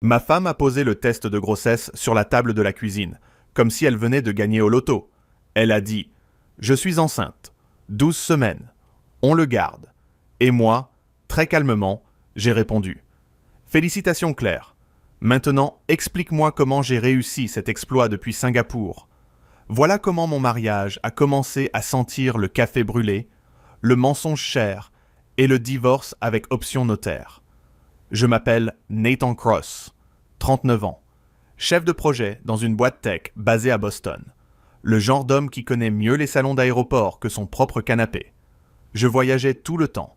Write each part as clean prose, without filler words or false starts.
Ma femme a posé le test de grossesse sur la table de la cuisine, comme si elle venait de gagner au loto. Elle a dit « Je suis enceinte. 12 semaines. On le garde. » Et moi, très calmement, j'ai répondu « Félicitations Claire. Maintenant, explique-moi comment j'ai réussi cet exploit depuis Singapour. Voilà comment mon mariage a commencé à sentir le café brûlé, le mensonge cher et le divorce avec option notaire. Je m'appelle Nathan Cross, 39 ans, chef de projet dans une boîte tech basée à Boston. Le genre d'homme qui connaît mieux les salons d'aéroport que son propre canapé. Je voyageais tout le temps.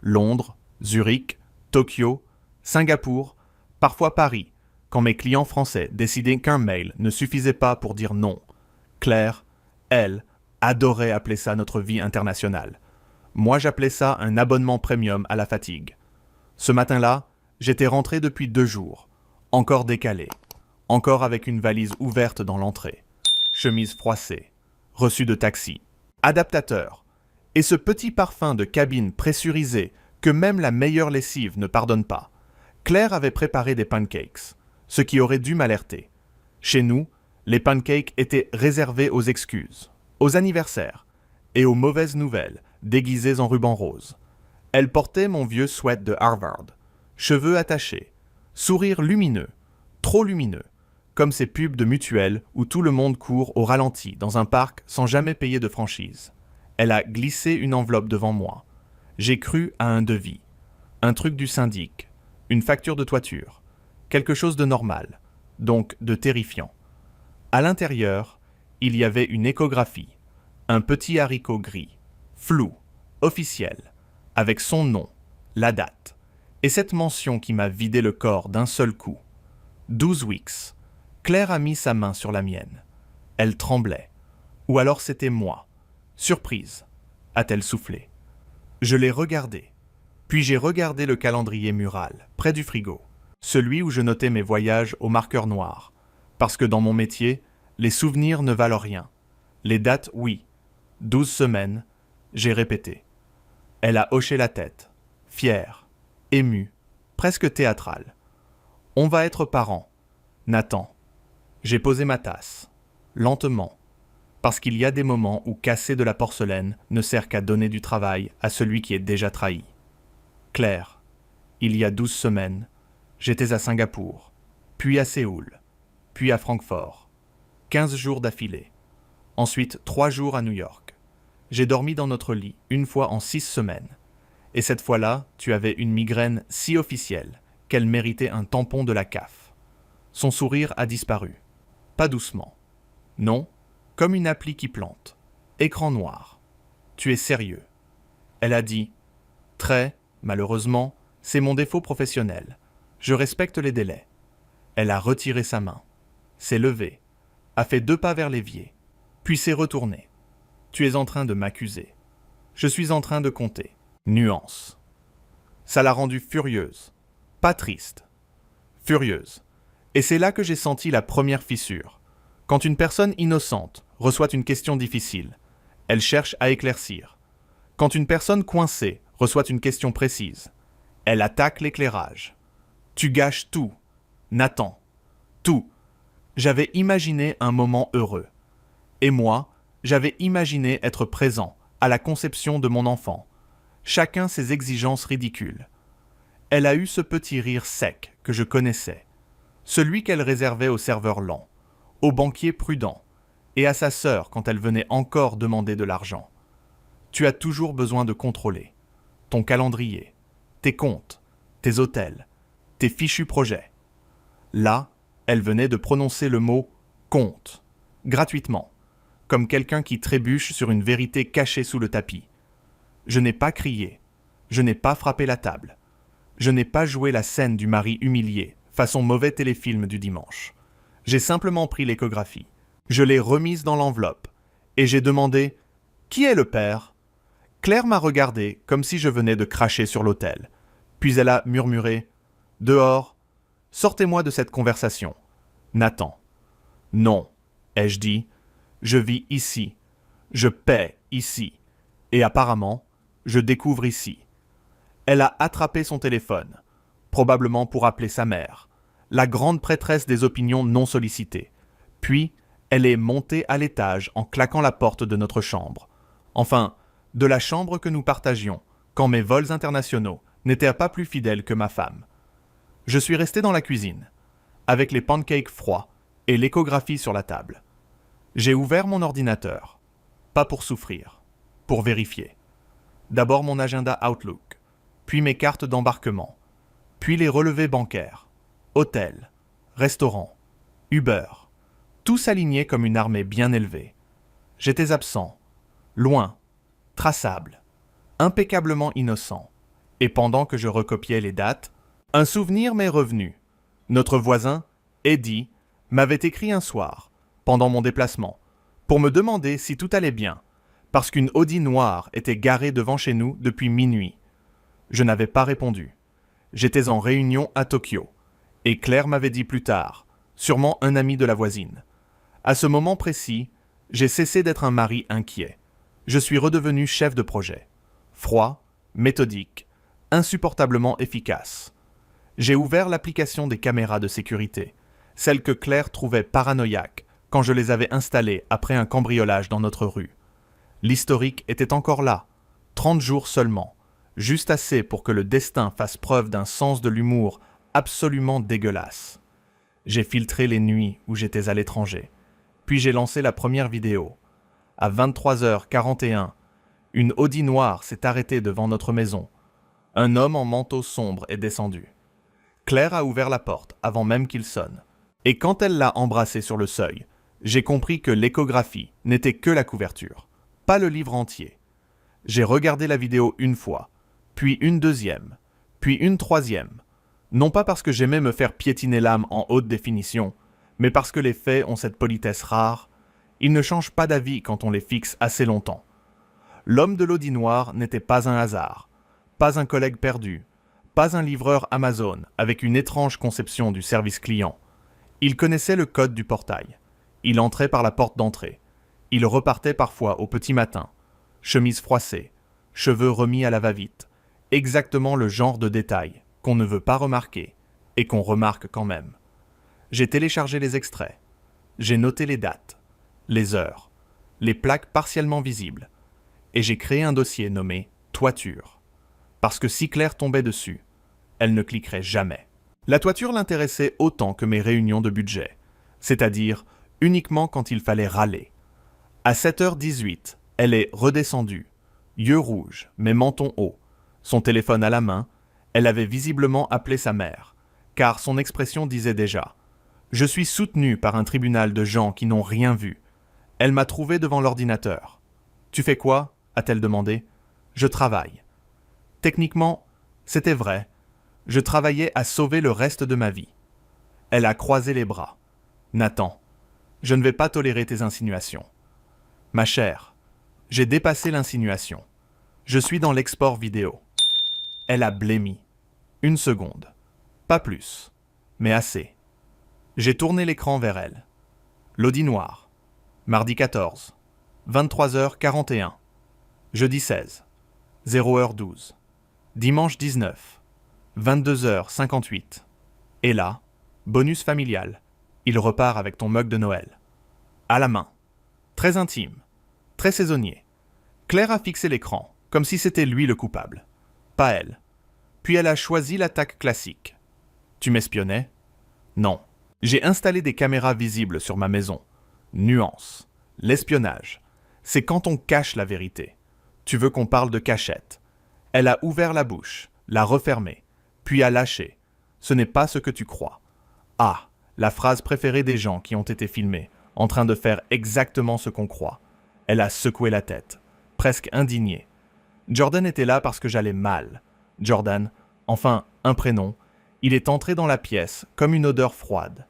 Londres, Zurich, Tokyo, Singapour, parfois Paris, quand mes clients français décidaient qu'un mail ne suffisait pas pour dire non. Claire, elle, adorait appeler ça notre vie internationale. Moi, j'appelais ça un abonnement premium à la fatigue. Ce matin-là, j'étais rentré depuis 2 jours, encore décalé, encore avec une valise ouverte dans l'entrée, chemise froissée, reçu de taxi, adaptateur, et ce petit parfum de cabine pressurisée que même la meilleure lessive ne pardonne pas. Claire avait préparé des pancakes, ce qui aurait dû m'alerter. Chez nous, les pancakes étaient réservés aux excuses, aux anniversaires et aux mauvaises nouvelles déguisées en ruban rose. Elle portait mon vieux sweat de Harvard, cheveux attachés, sourire lumineux, trop lumineux, comme ces pubs de mutuelle où tout le monde court au ralenti dans un parc sans jamais payer de franchise. Elle a glissé une enveloppe devant moi. J'ai cru à un devis, un truc du syndic, une facture de toiture, quelque chose de normal, donc de terrifiant. À l'intérieur, il y avait une échographie, un petit haricot gris, flou, officiel, avec son nom, la date, et cette mention qui m'a vidé le corps d'un seul coup. 12 weeks. Claire a mis sa main sur la mienne. Elle tremblait. Ou alors c'était moi. Surprise, a-t-elle soufflé. Je l'ai regardée. Puis j'ai regardé le calendrier mural, près du frigo, celui où je notais mes voyages au marqueur noir. Parce que dans mon métier, les souvenirs ne valent rien. Les dates, oui. 12 semaines, j'ai répété. Elle a hoché la tête, fière, émue, presque théâtrale. On va être parents. Nathan. J'ai posé ma tasse, lentement, parce qu'il y a des moments où casser de la porcelaine ne sert qu'à donner du travail à celui qui est déjà trahi. Claire. Il y a 12 semaines, j'étais à Singapour, puis à Séoul, puis à Francfort. 15 jours d'affilée. Ensuite 3 jours à New York. J'ai dormi dans notre lit une fois en 6 semaines. Et cette fois-là, tu avais une migraine si officielle qu'elle méritait un tampon de la CAF. Son sourire a disparu. Pas doucement. Non, comme une appli qui plante. Écran noir. Tu es sérieux. Elle a dit « Très, malheureusement, c'est mon défaut professionnel. Je respecte les délais. » Elle a retiré sa main. S'est levée. A fait 2 pas vers l'évier. Puis s'est retournée. Tu es en train de m'accuser. Je suis en train de compter. Nuance. Ça l'a rendue furieuse. Pas triste. Furieuse. Et c'est là que j'ai senti la première fissure. Quand une personne innocente reçoit une question difficile, elle cherche à éclaircir. Quand une personne coincée reçoit une question précise, elle attaque l'éclairage. Tu gâches tout. Nathan. Tout. J'avais imaginé un moment heureux. Et moi, j'avais imaginé être présent à la conception de mon enfant. Chacun ses exigences ridicules. Elle a eu ce petit rire sec que je connaissais. Celui qu'elle réservait au serveur lent, au banquier prudent, et à sa sœur quand elle venait encore demander de l'argent. Tu as toujours besoin de contrôler. Ton calendrier, tes comptes, tes hôtels, tes fichus projets. Là, elle venait de prononcer le mot « compte », gratuitement, comme quelqu'un qui trébuche sur une vérité cachée sous le tapis. Je n'ai pas crié, je n'ai pas frappé la table, je n'ai pas joué la scène du mari humilié, façon mauvais téléfilm du dimanche. J'ai simplement pris l'échographie, je l'ai remise dans l'enveloppe, et j'ai demandé « Qui est le père ?» Claire m'a regardé comme si je venais de cracher sur l'autel. Puis elle a murmuré « Dehors, sortez-moi de cette conversation. Nathan. » Non, ai-je dit, je vis ici, je paie ici, et apparemment, je découvre ici. Elle a attrapé son téléphone, probablement pour appeler sa mère. la grande prêtresse des opinions non sollicitées. Puis, elle est montée à l'étage en claquant la porte de notre chambre. Enfin, de la chambre que nous partagions, quand mes vols internationaux n'étaient pas plus fidèles que ma femme. Je suis resté dans la cuisine, avec les pancakes froids et l'échographie sur la table. J'ai ouvert mon ordinateur, pas pour souffrir, pour vérifier. D'abord mon agenda Outlook, puis mes cartes d'embarquement, puis les relevés bancaires, hôtels, restaurants, Uber, tout s'alignait comme une armée bien élevée. J'étais absent, loin, traçable, impeccablement innocent. Et pendant que je recopiais les dates, un souvenir m'est revenu. Notre voisin, Eddie, m'avait écrit un soir, pendant mon déplacement, pour me demander si tout allait bien, parce qu'une Audi noire était garée devant chez nous depuis minuit. Je n'avais pas répondu. J'étais en réunion à Tokyo, et Claire m'avait dit plus tard, sûrement un ami de la voisine. À ce moment précis, j'ai cessé d'être un mari inquiet. Je suis redevenu chef de projet. Froid, méthodique, insupportablement efficace. J'ai ouvert l'application des caméras de sécurité, celles que Claire trouvait paranoïaques quand je les avais installées après un cambriolage dans notre rue. L'historique était encore là, 30 jours seulement, juste assez pour que le destin fasse preuve d'un sens de l'humour absolument dégueulasse. J'ai filtré les nuits où j'étais à l'étranger. Puis j'ai lancé la première vidéo. À 23h41, une Audi noire s'est arrêtée devant notre maison. Un homme en manteau sombre est descendu. Claire a ouvert la porte avant même qu'il sonne. Et quand elle l'a embrassé sur le seuil, j'ai compris que l'échographie n'était que la couverture, pas le livre entier. J'ai regardé la vidéo une fois, puis une deuxième, puis une troisième. Non pas parce que j'aimais me faire piétiner l'âme en haute définition, mais parce que les faits ont cette politesse rare, ils ne changent pas d'avis quand on les fixe assez longtemps. L'homme de l'Audi noire n'était pas un hasard, pas un collègue perdu, pas un livreur Amazon avec une étrange conception du service client. Il connaissait le code du portail. Il entrait par la porte d'entrée. Il repartait parfois au petit matin, chemise froissée, cheveux remis à la va-vite, exactement le genre de détail qu'on ne veut pas remarquer et qu'on remarque quand même. J'ai téléchargé les extraits. J'ai noté les dates, les heures, les plaques partiellement visibles, et j'ai créé un dossier nommé « Toiture ». Parce que si Claire tombait dessus, elle ne cliquerait jamais. La toiture l'intéressait autant que mes réunions de budget, c'est-à-dire uniquement quand il fallait râler. À 7h18, elle est redescendue, yeux rouges, mais menton haut, son téléphone à la main. Elle avait visiblement appelé sa mère, car son expression disait déjà « Je suis soutenu par un tribunal de gens qui n'ont rien vu. » Elle m'a trouvé devant l'ordinateur. « Tu fais quoi ?» a-t-elle demandé. « Je travaille. » Techniquement, c'était vrai. Je travaillais à sauver le reste de ma vie. Elle a croisé les bras. « Nathan, je ne vais pas tolérer tes insinuations. » « Ma chère, j'ai dépassé l'insinuation. Je suis dans l'export vidéo. » Elle a blêmi. 1 seconde. Pas plus, mais assez. J'ai tourné l'écran vers elle. L'Audi noire. Mardi 14. 23h41. Jeudi 16. 0h12. Dimanche 19. 22h58. Et là, bonus familial. Il repart avec ton mug de Noël. À la main. Très intime. Très saisonnier. Claire a fixé l'écran, comme si c'était lui le coupable. Pas elle. Puis elle a choisi l'attaque classique. Tu m'espionnais ? Non. J'ai installé des caméras visibles sur ma maison. Nuance. L'espionnage. C'est quand on cache la vérité. Tu veux qu'on parle de cachette. Elle a ouvert la bouche, l'a refermée, puis a lâché. Ce n'est pas ce que tu crois. Ah, la phrase préférée des gens qui ont été filmés, en train de faire exactement ce qu'on croit. Elle a secoué la tête, presque indignée. Jordan était là parce que j'allais mal. Jordan, enfin, un prénom, il est entré dans la pièce comme une odeur froide.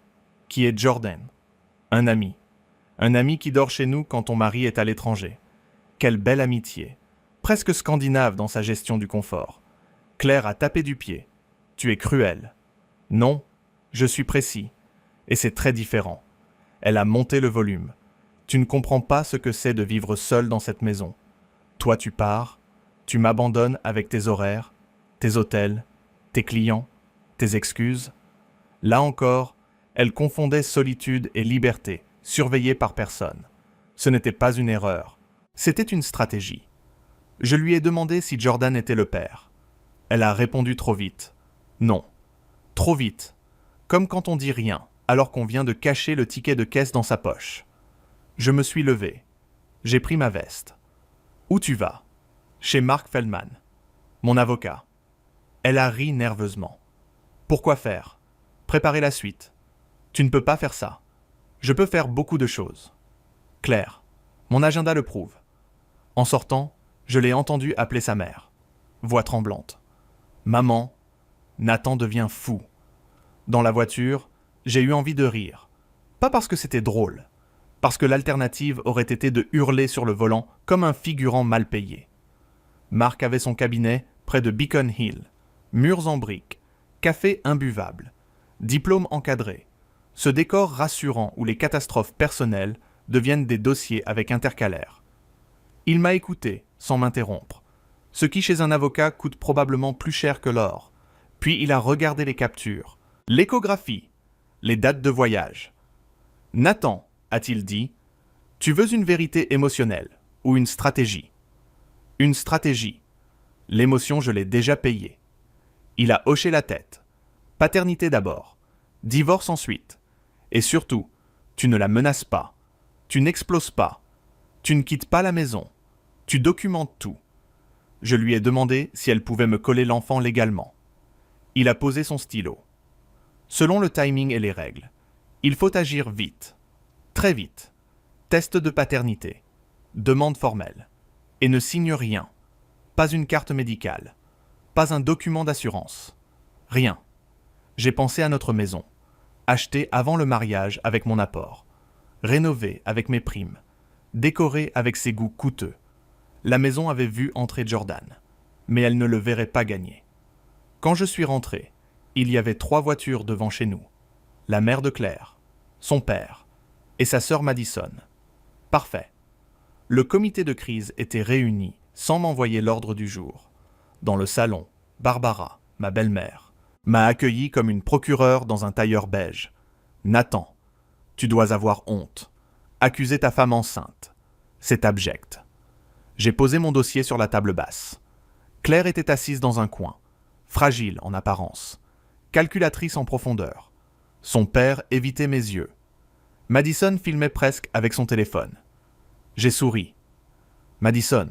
Qui est Jordan? Un ami. Un ami qui dort chez nous quand ton mari est à l'étranger. Quelle belle amitié. Presque scandinave dans sa gestion du confort. Claire a tapé du pied. Tu es cruel. Non, je suis précis. Et c'est très différent. Elle a monté le volume. Tu ne comprends pas ce que c'est de vivre seul dans cette maison. Toi tu pars, tu m'abandonnes avec tes horaires, tes hôtels, tes clients, tes excuses. Là encore, elle confondait solitude et liberté, surveillée par personne. Ce n'était pas une erreur, c'était une stratégie. Je lui ai demandé si Jordan était le père. Elle a répondu trop vite. Non. Trop vite. Comme quand on dit rien, alors qu'on vient de cacher le ticket de caisse dans sa poche. Je me suis levé. J'ai pris ma veste. Où tu vas ? Chez Mark Feldman, mon avocat. Elle a ri nerveusement. Pourquoi faire ? Préparer la suite. Tu ne peux pas faire ça. Je peux faire beaucoup de choses. Claire, mon agenda le prouve. En sortant, je l'ai entendu appeler sa mère. Voix tremblante. Maman, Nathan devient fou. Dans la voiture, j'ai eu envie de rire. Pas parce que c'était drôle, parce que l'alternative aurait été de hurler sur le volant comme un figurant mal payé. Mark avait son cabinet près de Beacon Hill. Murs en briques, café imbuvable, diplôme encadré, ce décor rassurant où les catastrophes personnelles deviennent des dossiers avec intercalaire. Il m'a écouté, sans m'interrompre, ce qui chez un avocat coûte probablement plus cher que l'or. Puis il a regardé les captures, l'échographie, les dates de voyage. « Nathan, a-t-il dit, tu veux une vérité émotionnelle ou une stratégie ? Une stratégie. L'émotion, je l'ai déjà payée. Il a hoché la tête. Paternité d'abord, divorce ensuite. Et surtout, tu ne la menaces pas. Tu n'exploses pas. Tu ne quittes pas la maison. Tu documentes tout. Je lui ai demandé si elle pouvait me coller l'enfant légalement. Il a posé son stylo. Selon le timing et les règles, il faut agir vite. Très vite. Test de paternité. Demande formelle. Et ne signe rien. Pas une carte médicale. Pas un document d'assurance. Rien. J'ai pensé à notre maison. Achetée avant le mariage avec mon apport. Rénovée avec mes primes. Décorée avec ses goûts coûteux. La maison avait vu entrer Jordan. Mais elle ne le verrait pas gagner. Quand je suis rentré, il y avait 3 voitures devant chez nous. La mère de Claire, son père et sa sœur Madison. Parfait. Le comité de crise était réuni sans m'envoyer l'ordre du jour. Dans le salon, Barbara, ma belle-mère, m'a accueilli comme une procureure dans un tailleur beige. « Nathan, tu dois avoir honte. Accuser ta femme enceinte. C'est abject. » J'ai posé mon dossier sur la table basse. Claire était assise dans un coin, fragile en apparence, calculatrice en profondeur. Son père évitait mes yeux. Madison filmait presque avec son téléphone. J'ai souri. « Madison,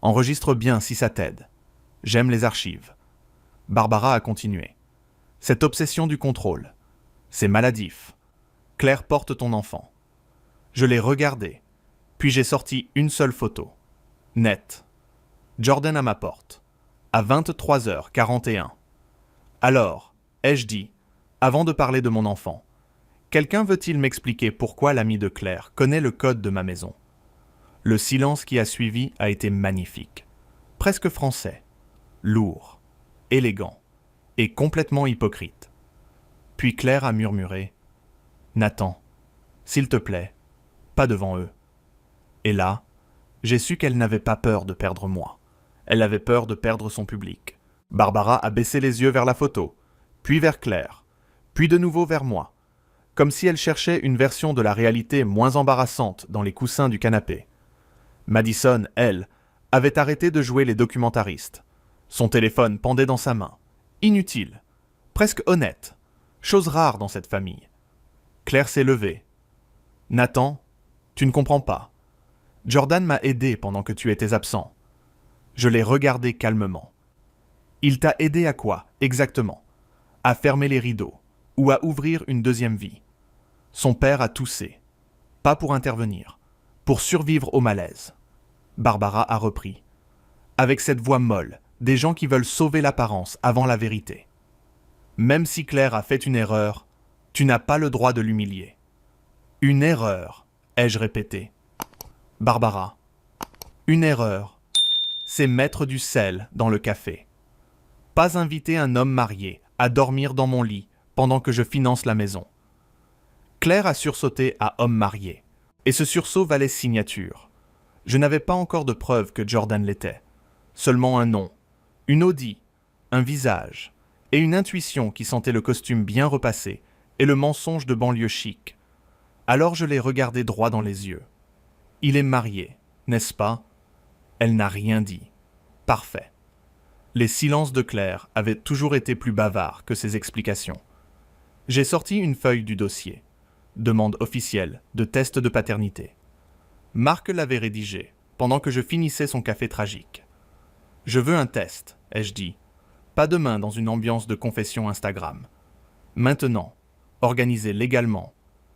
enregistre bien si ça t'aide. J'aime les archives. » Barbara a continué. « Cette obsession du contrôle. C'est maladif. Claire porte ton enfant. » Je l'ai regardé, puis j'ai sorti une seule photo. Net. Jordan à ma porte. À 23h41. Alors, ai-je dit, avant de parler de mon enfant, quelqu'un veut-il m'expliquer pourquoi l'ami de Claire connaît le code de ma maison ? Le silence qui a suivi a été magnifique. Presque français. Lourd. Élégant. Et complètement hypocrite. Puis Claire a murmuré « Nathan, s'il te plaît, pas devant eux. » Et là, j'ai su qu'elle n'avait pas peur de perdre moi. Elle avait peur de perdre son public. Barbara a baissé les yeux vers la photo, puis vers Claire, puis de nouveau vers moi, comme si elle cherchait une version de la réalité moins embarrassante dans les coussins du canapé. Madison, elle, avait arrêté de jouer les documentaristes. Son téléphone pendait dans sa main. Inutile. Presque honnête. Chose rare dans cette famille. Claire s'est levée. « Nathan, tu ne comprends pas. Jordan m'a aidé pendant que tu étais absent. » Je l'ai regardé calmement. « Il t'a aidé à quoi, exactement ? À fermer les rideaux, ou à ouvrir une deuxième vie. » Son père a toussé. Pas pour intervenir, pour survivre au malaise. Barbara a repris. Avec cette voix molle, des gens qui veulent sauver l'apparence avant la vérité. Même si Claire a fait une erreur, tu n'as pas le droit de l'humilier. Une erreur, ai-je répété. Barbara. Une erreur, c'est mettre du sel dans le café. Pas inviter un homme marié à dormir dans mon lit pendant que je finance la maison. Claire a sursauté à homme marié, et ce sursaut valait signature. Je n'avais pas encore de preuve que Jordan l'était. Seulement un nom, une Audi, un visage, et une intuition qui sentait le costume bien repassé et le mensonge de banlieue chic. Alors je l'ai regardé droit dans les yeux. Il est marié, n'est-ce pas? Elle n'a rien dit. Parfait. Les silences de Claire avaient toujours été plus bavards que ses explications. J'ai sorti une feuille du dossier. Demande officielle de test de paternité. Marc l'avait rédigé pendant que je finissais son café tragique. Je veux un test, ai-je dit. Pas demain dans une ambiance de confession Instagram. Maintenant, organisé légalement,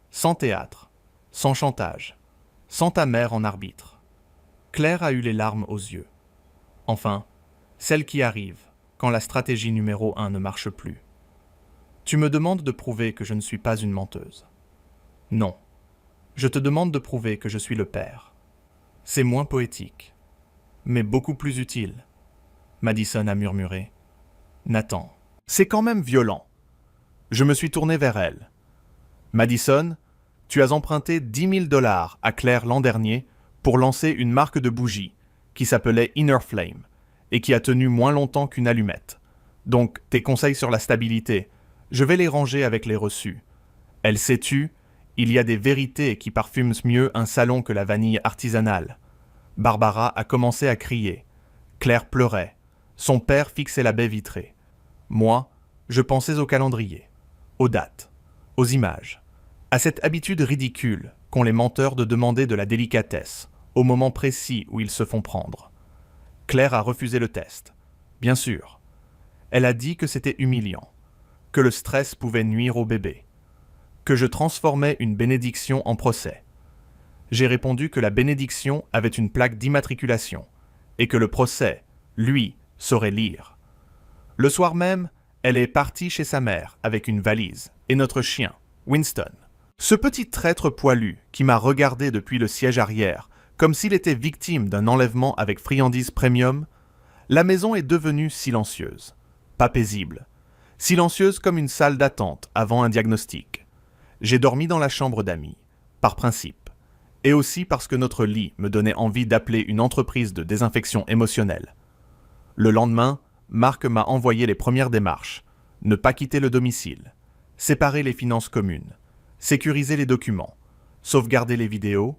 sans théâtre, sans chantage, sans ta mère en arbitre. Claire a eu les larmes aux yeux. Enfin, celle qui arrive quand la stratégie numéro 1 ne marche plus. Tu me demandes de prouver que je ne suis pas une menteuse. Non. Je te demande de prouver que je suis le père. C'est moins poétique, mais beaucoup plus utile. Madison a murmuré. Nathan, c'est quand même violent. Je me suis tourné vers elle. Madison, tu as emprunté 10 000 $ à Claire l'an dernier pour lancer une marque de bougies qui s'appelait Inner Flame et qui a tenu moins longtemps qu'une allumette. Donc, tes conseils sur la stabilité, je vais les ranger avec les reçus. Elle sais-tu, il y a des vérités qui parfument mieux un salon que la vanille artisanale. Barbara a commencé à crier. Claire pleurait. Son père fixait la baie vitrée. Moi, je pensais au calendrier, aux dates, aux images, à cette habitude ridicule qu'ont les menteurs de demander de la délicatesse au moment précis où ils se font prendre. Claire a refusé le test. Bien sûr. Elle a dit que c'était humiliant, que le stress pouvait nuire au bébé, que je transformais une bénédiction en procès. J'ai répondu que la bénédiction avait une plaque d'immatriculation et que le procès, lui, saurait lire. Le soir même, elle est partie chez sa mère avec une valise et notre chien, Winston. Ce petit traître poilu qui m'a regardé depuis le siège arrière, comme s'il était victime d'un enlèvement avec friandises premium, la maison est devenue silencieuse, pas paisible, silencieuse comme une salle d'attente avant un diagnostic. J'ai dormi dans la chambre d'amis, par principe, et aussi parce que notre lit me donnait envie d'appeler une entreprise de désinfection émotionnelle. Le lendemain, Marc m'a envoyé les premières démarches. Ne pas quitter le domicile, séparer les finances communes, sécuriser les documents, sauvegarder les vidéos,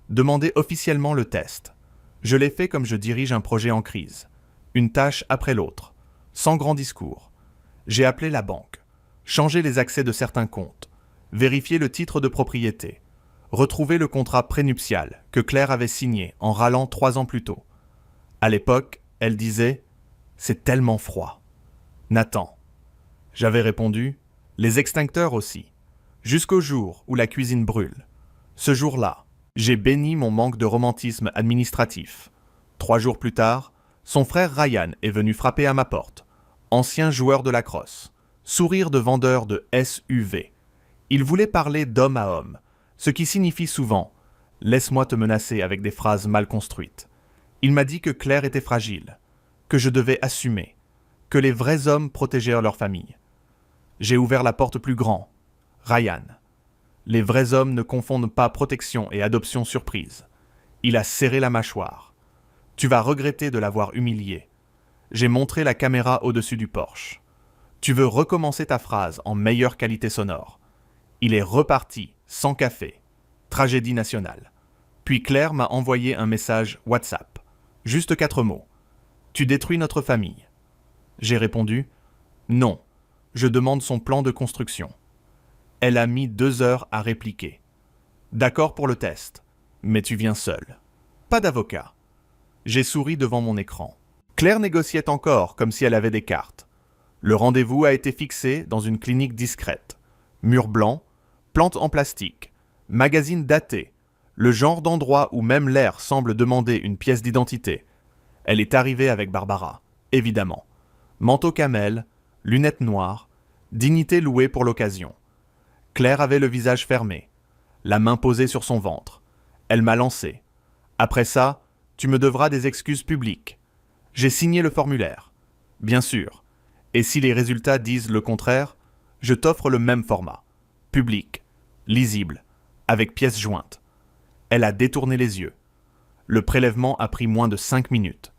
demander officiellement le test. Je l'ai fait comme je dirige un projet en crise, une tâche après l'autre, sans grand discours. J'ai appelé la banque, changé les accès de certains comptes, vérifié le titre de propriété, retrouvé le contrat prénuptial que Claire avait signé en râlant 3 ans plus tôt. À l'époque, elle disait « C'est tellement froid ». Nathan. J'avais répondu « Les extincteurs aussi », jusqu'au jour où la cuisine brûle. Ce jour-là, j'ai béni mon manque de romantisme administratif. 3 jours plus tard, son frère Ryan est venu frapper à ma porte. Ancien joueur de lacrosse, sourire de vendeur de SUV. Il voulait parler d'homme à homme, ce qui signifie souvent « laisse-moi te menacer avec des phrases mal construites ». Il m'a dit que Claire était fragile, que je devais assumer, que les vrais hommes protégèrent leur famille. J'ai ouvert la porte plus grand. Ryan. Les vrais hommes ne confondent pas protection et adoption surprise. Il a serré la mâchoire. Tu vas regretter de l'avoir humilié. J'ai montré la caméra au-dessus du porche. Tu veux recommencer ta phrase en meilleure qualité sonore. Il est reparti, sans café. Tragédie nationale. Puis Claire m'a envoyé un message WhatsApp. Juste 4 mots. Tu détruis notre famille. J'ai répondu non. Je demande son plan de construction. Elle a mis 2 heures à répliquer. D'accord pour le test, mais tu viens seul. Pas d'avocat. J'ai souri devant mon écran. Claire négociait encore comme si elle avait des cartes. Le rendez-vous a été fixé dans une clinique discrète. Mur blanc, plantes en plastique, magazine daté, le genre d'endroit où même l'air semble demander une pièce d'identité. Elle est arrivée avec Barbara, évidemment. Manteau camel, lunettes noires, dignité louée pour l'occasion. Claire avait le visage fermé, la main posée sur son ventre. Elle m'a lancé. Après ça, tu me devras des excuses publiques. J'ai signé le formulaire. Bien sûr. Et si les résultats disent le contraire, je t'offre le même format. Public, lisible, avec pièces jointes. Elle a détourné les yeux. Le prélèvement a pris moins de 5 minutes.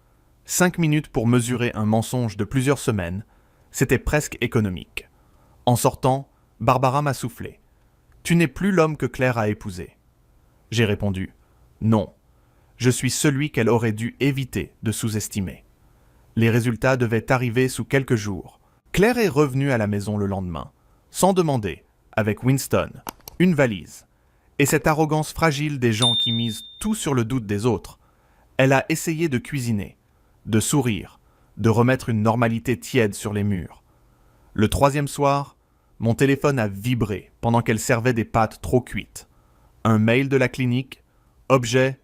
5 minutes pour mesurer un mensonge de plusieurs semaines, C'était presque économique. En sortant, Barbara m'a soufflé. « Tu n'es plus l'homme que Claire a épousé. » J'ai répondu « Non, je suis celui qu'elle aurait dû éviter de sous-estimer. » Les résultats devaient arriver sous quelques jours. Claire est revenue à la maison le lendemain, sans demander, avec Winston, une valise. Et cette arrogance fragile des gens qui misent tout sur le doute des autres, elle a essayé de cuisiner, de sourire, de remettre une normalité tiède sur les murs. Le troisième soir, mon téléphone a vibré pendant qu'elle servait des pâtes trop cuites. Un mail de la clinique, objet,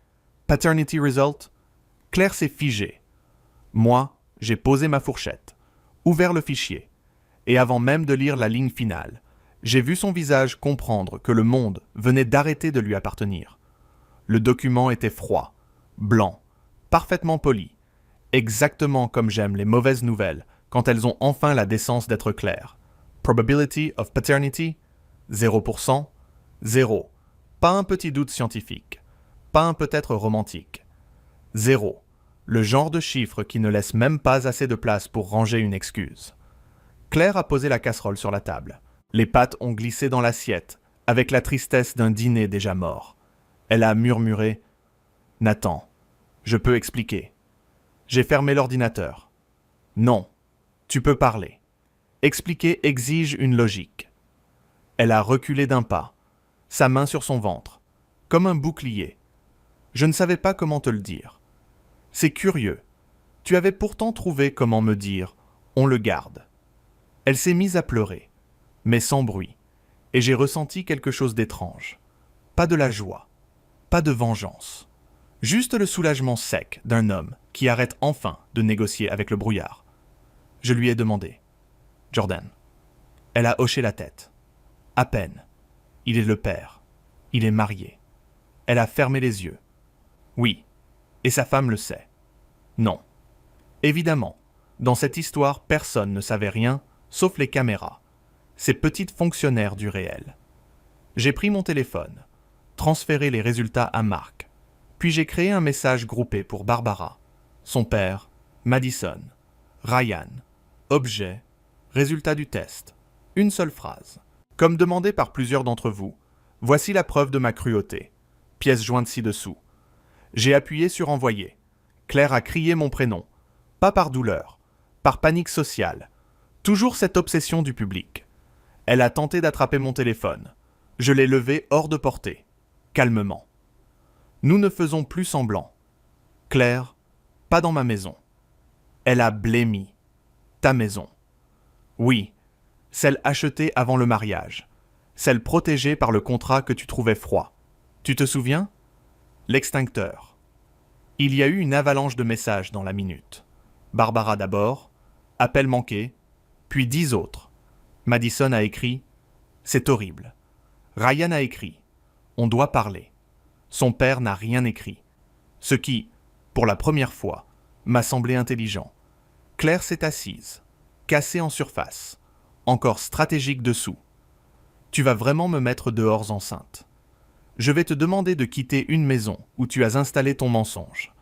paternity result. Claire s'est figée. Moi, j'ai posé ma fourchette, ouvert le fichier, et avant même de lire la ligne finale, j'ai vu son visage comprendre que le monde venait d'arrêter de lui appartenir. Le document était froid, blanc, parfaitement poli, exactement comme j'aime les mauvaises nouvelles quand elles ont enfin la décence d'être claires. Probability of paternity, 0%, 0. Pas un petit doute scientifique, pas un peut-être romantique. 0. Le genre de chiffre qui ne laisse même pas assez de place pour ranger une excuse. Claire a posé la casserole sur la table. Les pâtes ont glissé dans l'assiette, avec la tristesse d'un dîner déjà mort. Elle a murmuré « Nathan, je peux expliquer. » J'ai fermé l'ordinateur. « Non, tu peux parler. » Expliquer exige une logique. Elle a reculé d'un pas, sa main sur son ventre, comme un bouclier. Je ne savais pas comment te le dire. C'est curieux. Tu avais pourtant trouvé comment me dire « on le garde ». Elle s'est mise à pleurer, mais sans bruit, et j'ai ressenti quelque chose d'étrange. Pas de la joie, pas de vengeance. Juste le soulagement sec d'un homme qui arrête enfin de négocier avec le brouillard. Je lui ai demandé « Jordan ». Elle a hoché la tête. À peine. Il est le père. Il est marié. Elle a fermé les yeux. Oui, et sa femme le sait. Non. Évidemment, dans cette histoire, personne ne savait rien, sauf les caméras, ces petites fonctionnaires du réel. J'ai pris mon téléphone, transféré les résultats à Marc, puis j'ai créé un message groupé pour Barbara, son père, Madison, Ryan, objet, résultat du test, une seule phrase. Comme demandé par plusieurs d'entre vous, voici la preuve de ma cruauté. Pièce jointe ci-dessous. J'ai appuyé sur envoyer. Claire a crié mon prénom, pas par douleur, par panique sociale. Toujours cette obsession du public. Elle a tenté d'attraper mon téléphone. Je l'ai levé hors de portée, calmement. Nous ne faisons plus semblant. Claire, pas dans ma maison. Elle a blêmi. Ta maison. Oui, celle achetée avant le mariage. Celle protégée par le contrat que tu trouvais froid. Tu te souviens? L'extincteur. Il y a eu une avalanche de messages dans la minute. Barbara d'abord, appel manqué, puis 10 autres. Madison a écrit « C'est horrible ». Ryan a écrit « On doit parler ». Son père n'a rien écrit. Ce qui, pour la première fois, m'a semblé intelligent. Claire s'est assise, cassée en surface, encore stratégique dessous. Tu vas vraiment me mettre dehors enceinte. Je vais te demander de quitter une maison où tu as installé ton mensonge.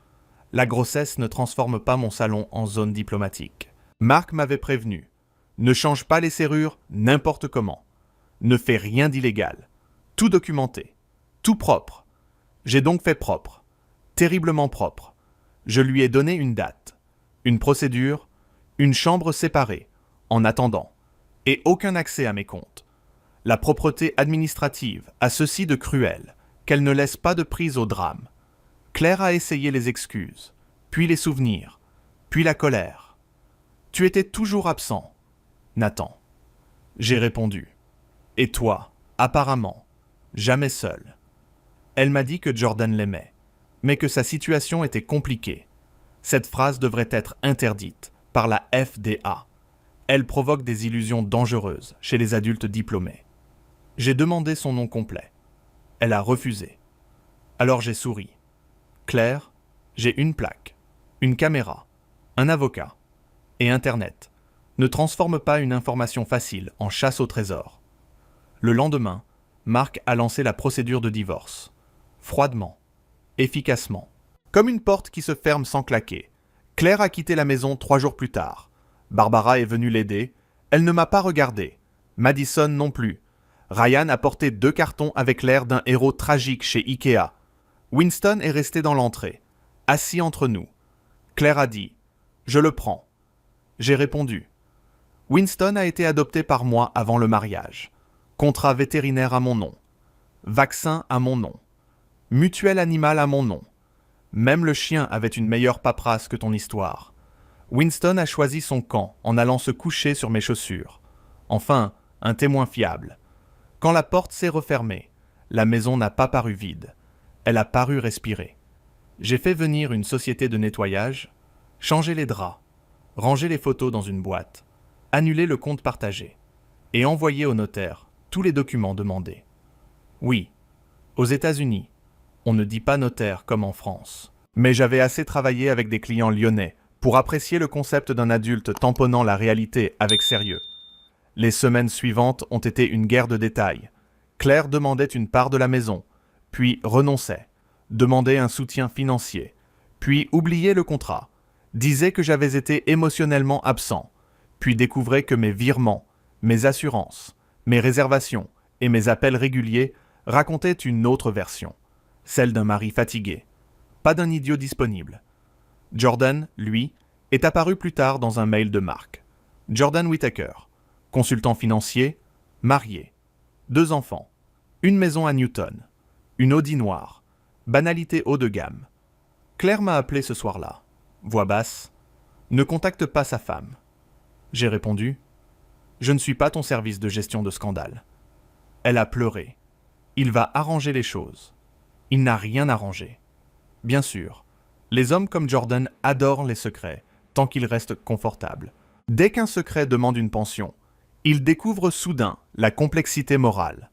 La grossesse ne transforme pas mon salon en zone diplomatique. Marc m'avait prévenu. Ne change pas les serrures n'importe comment. Ne fais rien d'illégal. Tout documenté. Tout propre. J'ai donc fait propre. Terriblement propre. Je lui ai donné une date, une procédure, une chambre séparée, en attendant, et aucun accès à mes comptes. La propreté administrative a ceci de cruel, qu'elle ne laisse pas de prise au drame. Claire a essayé les excuses, puis les souvenirs, puis la colère. Tu étais toujours absent, Nathan. J'ai répondu. Et toi, apparemment, jamais seul. Elle m'a dit que Jordan l'aimait, mais que sa situation était compliquée. Cette phrase devrait être interdite par la FDA. Elle provoque des illusions dangereuses chez les adultes diplômés. J'ai demandé son nom complet. Elle a refusé. Alors j'ai souri. Claire, j'ai une plaque, une caméra, un avocat et Internet. Ne transforme pas une information facile en chasse au trésor. Le lendemain, Marc a lancé la procédure de divorce. Froidement, efficacement. Comme une porte qui se ferme sans claquer. Claire a quitté la maison 3 jours plus tard. Barbara est venue l'aider Elle ne m'a pas regardé. Madison non plus. Ryan a porté 2 cartons avec l'air d'un héros tragique chez Ikea. Winston est resté dans l'entrée, assis entre nous. Claire a dit « Je le prends ». J'ai répondu. Winston a été adopté par moi avant le mariage. Contrat vétérinaire à mon nom. Vaccin à mon nom. Mutuelle animale à mon nom. Même le chien avait une meilleure paperasse que ton histoire. Winston a choisi son camp en allant se coucher sur mes chaussures. Enfin, un témoin fiable. Quand la porte s'est refermée, la maison n'a pas paru vide. Elle a paru respirer. J'ai fait venir une société de nettoyage, changer les draps, ranger les photos dans une boîte, annuler le compte partagé et envoyer au notaire tous les documents demandés. Oui, aux États-Unis, on ne dit pas notaire comme en France. Mais j'avais assez travaillé avec des clients lyonnais pour apprécier le concept d'un adulte tamponnant la réalité avec sérieux. Les semaines suivantes ont été une guerre de détails. Claire demandait une part de la maison, puis renonçait, demandait un soutien financier, puis oubliait le contrat, disait que j'avais été émotionnellement absent, puis découvrait que mes virements, mes assurances, mes réservations et mes appels réguliers racontaient une autre version, celle d'un mari fatigué, pas d'un idiot disponible. Jordan, lui, est apparu plus tard dans un mail de Mark. Jordan Whittaker, consultant financier, marié, 2 enfants, une maison à Newton, une Audi noire, banalité haut de gamme. Claire m'a appelé ce soir-là, voix basse, « Ne contacte pas sa femme ». J'ai répondu, « Je ne suis pas ton service de gestion de scandale ». Elle a pleuré. Il va arranger les choses. Il n'a rien arrangé. Bien sûr, les hommes comme Jordan adorent les secrets, tant qu'ils restent confortables. Dès qu'un secret demande une pension, ils découvrent soudain la complexité morale.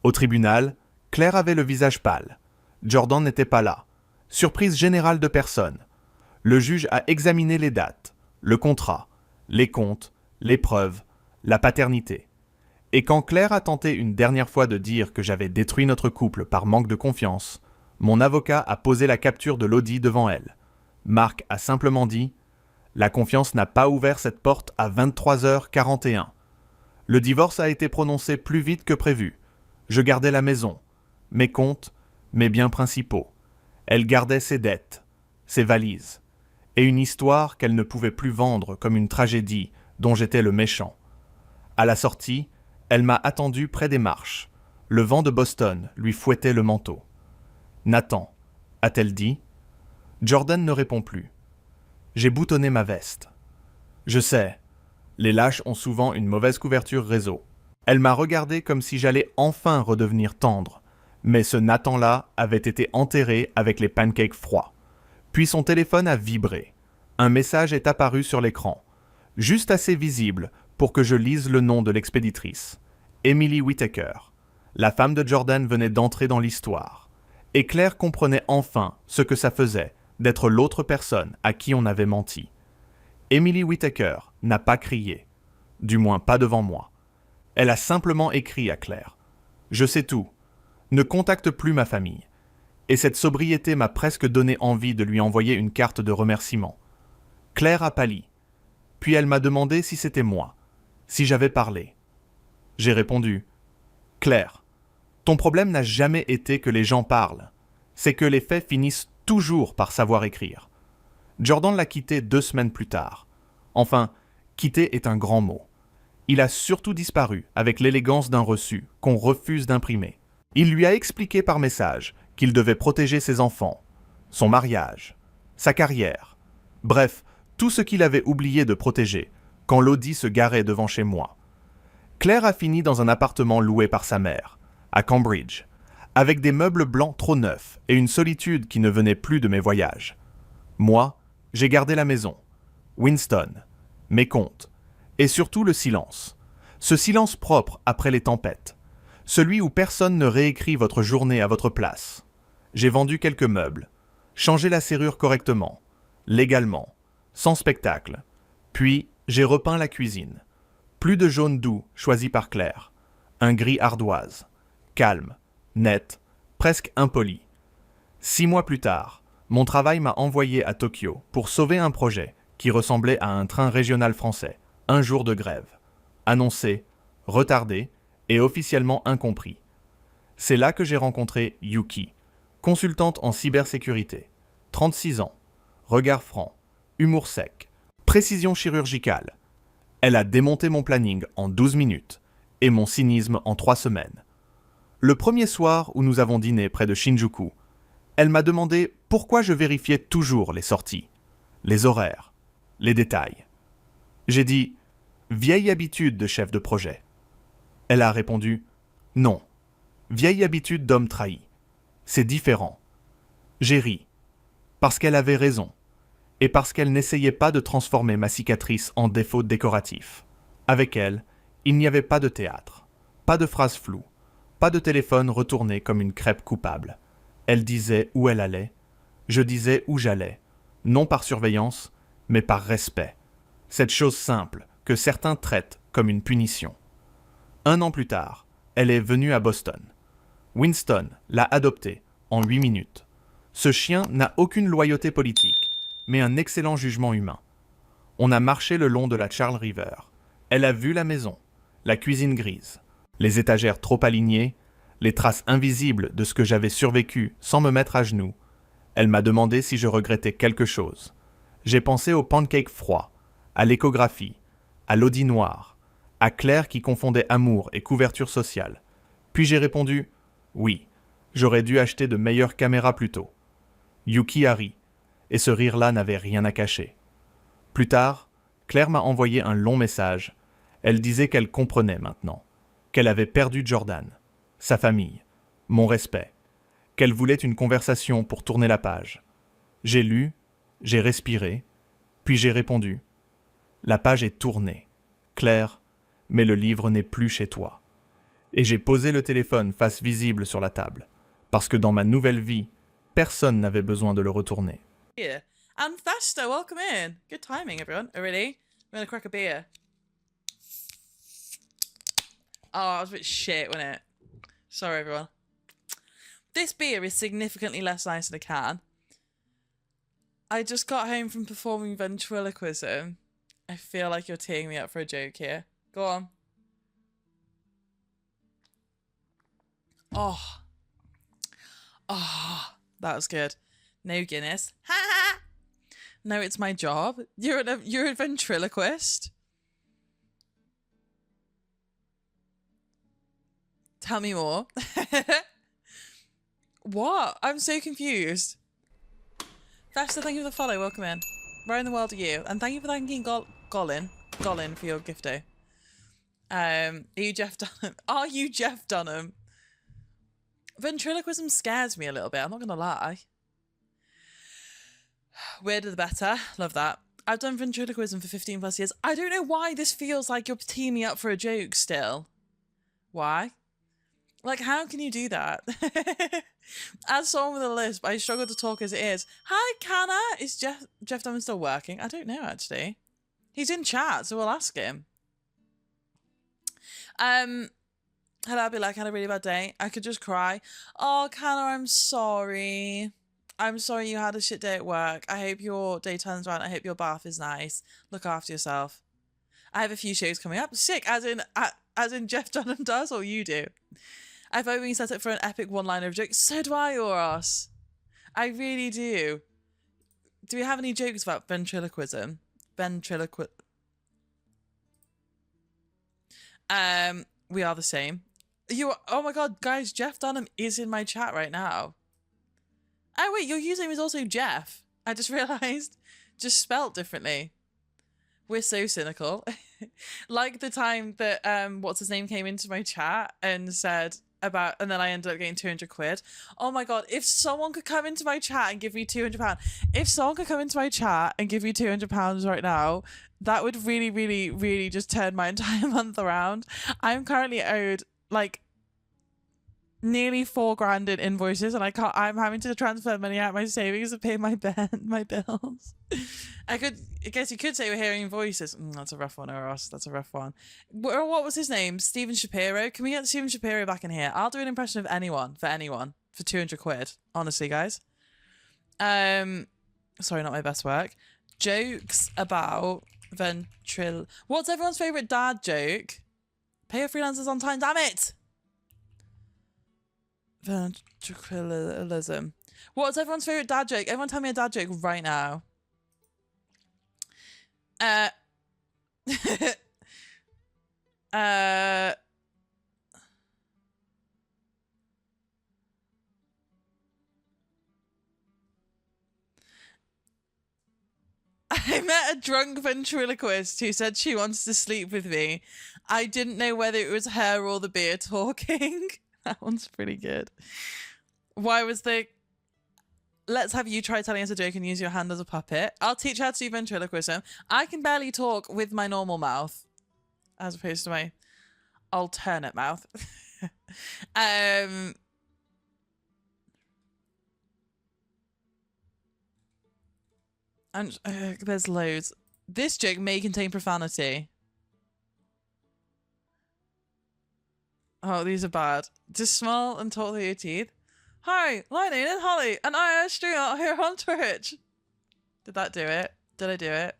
Au tribunal, Claire avait le visage pâle. Jordan n'était pas là. Surprise générale de personne. Le juge a examiné les dates, le contrat, les comptes, les preuves, la paternité. Et quand Claire a tenté une dernière fois de dire que j'avais détruit notre couple par manque de confiance, mon avocat a posé la capture de l'Audi devant elle. Marc a simplement dit « La confiance n'a pas ouvert cette porte à 23h41. Le divorce a été prononcé plus vite que prévu. Je gardais la maison, mes comptes, mes biens principaux. Elle gardait ses dettes, ses valises, et une histoire qu'elle ne pouvait plus vendre comme une tragédie dont j'étais le méchant. À la sortie, elle m'a attendu près des marches. Le vent de Boston lui fouettait le manteau. « Nathan », a-t-elle dit. Jordan ne répond plus. J'ai boutonné ma veste. Je sais, les lâches ont souvent une mauvaise couverture réseau. Elle m'a regardé comme si j'allais enfin redevenir tendre, mais ce Nathan-là avait été enterré avec les pancakes froids. Puis son téléphone a vibré. Un message est apparu sur l'écran, juste assez visible pour que je lise le nom de l'expéditrice. Emily Whittaker. La femme de Jordan venait d'entrer dans l'histoire. Et Claire comprenait enfin ce que ça faisait d'être l'autre personne à qui on avait menti. Emily Whittaker n'a pas crié, du moins pas devant moi. Elle a simplement écrit à Claire. Je sais tout. Ne contacte plus ma famille. Et cette sobriété m'a presque donné envie de lui envoyer une carte de remerciement. Claire a pâli. Puis elle m'a demandé si c'était moi, si j'avais parlé. J'ai répondu « Claire, ton problème n'a jamais été que les gens parlent. C'est que les faits finissent toujours par savoir écrire. » Jordan l'a quitté 2 semaines plus tard. Enfin, quitter est un grand mot. Il a surtout disparu avec l'élégance d'un reçu qu'on refuse d'imprimer. Il lui a expliqué par message qu'il devait protéger ses enfants, son mariage, sa carrière, bref, tout ce qu'il avait oublié de protéger quand l'Audi se garait devant chez moi. Claire a fini dans un appartement loué par sa mère, à Cambridge, avec des meubles blancs trop neufs et une solitude qui ne venait plus de mes voyages. Moi, j'ai gardé la maison, Winston, mes comptes, et surtout le silence. Ce silence propre après les tempêtes. Celui où personne ne réécrit votre journée à votre place. J'ai vendu quelques meubles, changé la serrure correctement, légalement, sans spectacle. Puis, j'ai repeint la cuisine. Plus de jaune doux choisi par Claire. Un gris ardoise. Calme, net, presque impoli. 6 mois plus tard, mon travail m'a envoyé à Tokyo pour sauver un projet qui ressemblait à un train régional français. Un jour de grève. annoncé, retardé et officiellement incompris. C'est là que j'ai rencontré Yuki, consultante en cybersécurité, 36 ans, regard franc, humour sec, précision chirurgicale. Elle a démonté mon planning en 12 minutes et mon cynisme en 3 semaines. Le premier soir où nous avons dîné près de Shinjuku, elle m'a demandé pourquoi je vérifiais toujours les sorties, les horaires, les détails. J'ai dit « vieille habitude de chef de projet ». Elle a répondu « non, vieille habitude d'homme trahi. C'est différent ». J'ai ri, parce qu'elle avait raison, et parce qu'elle n'essayait pas de transformer ma cicatrice en défaut décoratif. Avec elle, il n'y avait pas de théâtre, pas de phrases floues, pas de téléphone retourné comme une crêpe coupable. Elle disait où elle allait, je disais où j'allais, non par surveillance, mais par respect. Cette chose simple que certains traitent comme une punition. 1 an plus tard, elle est venue à Boston. Winston l'a adoptée en 8 minutes. Ce chien n'a aucune loyauté politique, mais un excellent jugement humain. On a marché le long de la Charles River. Elle a vu la maison, la cuisine grise, les étagères trop alignées, les traces invisibles de ce que j'avais survécu sans me mettre à genoux. Elle m'a demandé si je regrettais quelque chose. J'ai pensé aux pancakes froids, à l'échographie, à l'audi noir, à Claire qui confondait amour et couverture sociale. Puis j'ai répondu « Oui, j'aurais dû acheter de meilleures caméras plus tôt ». Yuki a ri, et ce rire-là n'avait rien à cacher. Plus tard, Claire m'a envoyé un long message. Elle disait qu'elle comprenait maintenant, qu'elle avait perdu Jordan, sa famille, mon respect, qu'elle voulait une conversation pour tourner la page. J'ai lu, j'ai respiré, puis j'ai répondu. La page est tournée, Claire, mais le livre n'est plus chez toi. Et j'ai posé le téléphone face visible sur la table, parce que dans ma nouvelle vie, personne n'avait besoin de le retourner. Beer. And Festa, welcome in. Good timing, everyone. Oh, really? We're gonna crack a beer. Oh, it was a bit shit, wasn't it? Sorry, everyone. This beer is significantly less nice than a can. I just got home from performing ventriloquism. I feel like you're teeing me up for a joke here. Go on. Oh. Oh, that was good. No Guinness. Ha ha! No, it's my job. You're a ventriloquist. Tell me more. What? I'm so confused. Festa, thank you for the follow. Welcome in. Where in the world are you? And thank you for thanking Golin for your gifto. Are you Jeff Dunham? Are you Jeff Dunham? Ventriloquism scares me a little bit. I'm not gonna lie. Weirder the better. Love that. I've done ventriloquism for 15 plus years. I don't know why this feels like you're teeing me up for a joke still. Why? Like, how can you do that? As someone with a lisp, I struggle to talk as it is. Hi, Canna. Is Jeff Dunham still working? I don't know, actually. He's in chat, so we'll ask him. Hello, I'll be like, had a really bad day. I could just cry. Oh, Canna, I'm sorry. I'm sorry you had a shit day at work. I hope your day turns around. I hope your bath is nice. Look after yourself. I have a few shows coming up. Sick, as in Jeff Dunham does, or you do. I've always set it for an epic one-liner of jokes. So do I, Oros. I really do. Do we have any jokes about ventriloquism? We are the same. Oh my god, guys, Jeff Dunham is in my chat right now. Oh wait, your username is also Jeff. I just realised. Just spelt differently. We're so cynical. Like the time that what's his name came into my chat and said about, and then I ended up getting 200 quid. Oh my god, if someone could come into my chat and give me £200, if someone could come into my chat and give me £200 right now, that would really, really, really just turn my entire month around. I'm currently owed like nearly £4,000 in invoices, and I'm having to transfer money out of my savings to pay my bills. I guess you could say we're hearing voices. That's a rough one, Ross. That's a rough one. What was his name? Steven Shapiro. Can we get Steven Shapiro back in here? I'll do an impression of anyone for 200 quid. Honestly, guys. Sorry, not my best work. Jokes about What's everyone's favourite dad joke? Pay your freelancers on time, damn it! Ventriloquism. What's everyone's favorite dad joke? Everyone tell me a dad joke right now. I met a drunk ventriloquist who said she wants to sleep with me. I didn't know whether it was her or the beer talking. That one's pretty good. Why was the... Let's have you try telling us a joke and use your hand as a puppet. I'll teach you how to do ventriloquism. I can barely talk with my normal mouth as opposed to my alternate mouth. And there's loads. This joke may contain profanity. Oh, these are bad. Just smile and talk through your teeth. Hi, my name is Holly, and I am a streamer here on Twitch. Did that do it? Did I do it?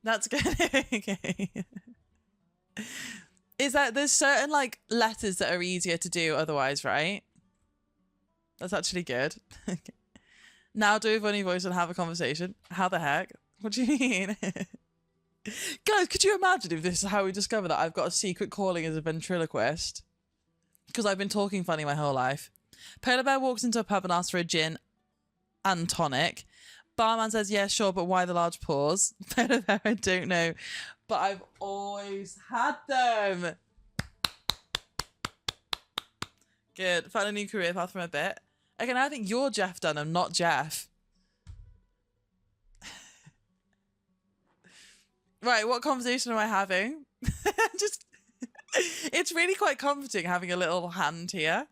That's good. Okay. Is that there's certain like letters that are easier to do otherwise, right? That's actually good. Now do a funny voice and have a conversation. How the heck? What do you mean? Guys, could you imagine if this is how we discover that I've got a secret calling as a ventriloquist? Because I've been talking funny my whole life. Polar Bear walks into a pub and asks for a gin and tonic. Barman says, yeah, sure, but why the large paws? Polar Bear, I don't know. But I've always had them. Good. Found a new career path from a bit. Okay, now I think you're Jeff Dunham, not Jeff. Right, what conversation am I having? Just... It's really quite comforting having a little hand here.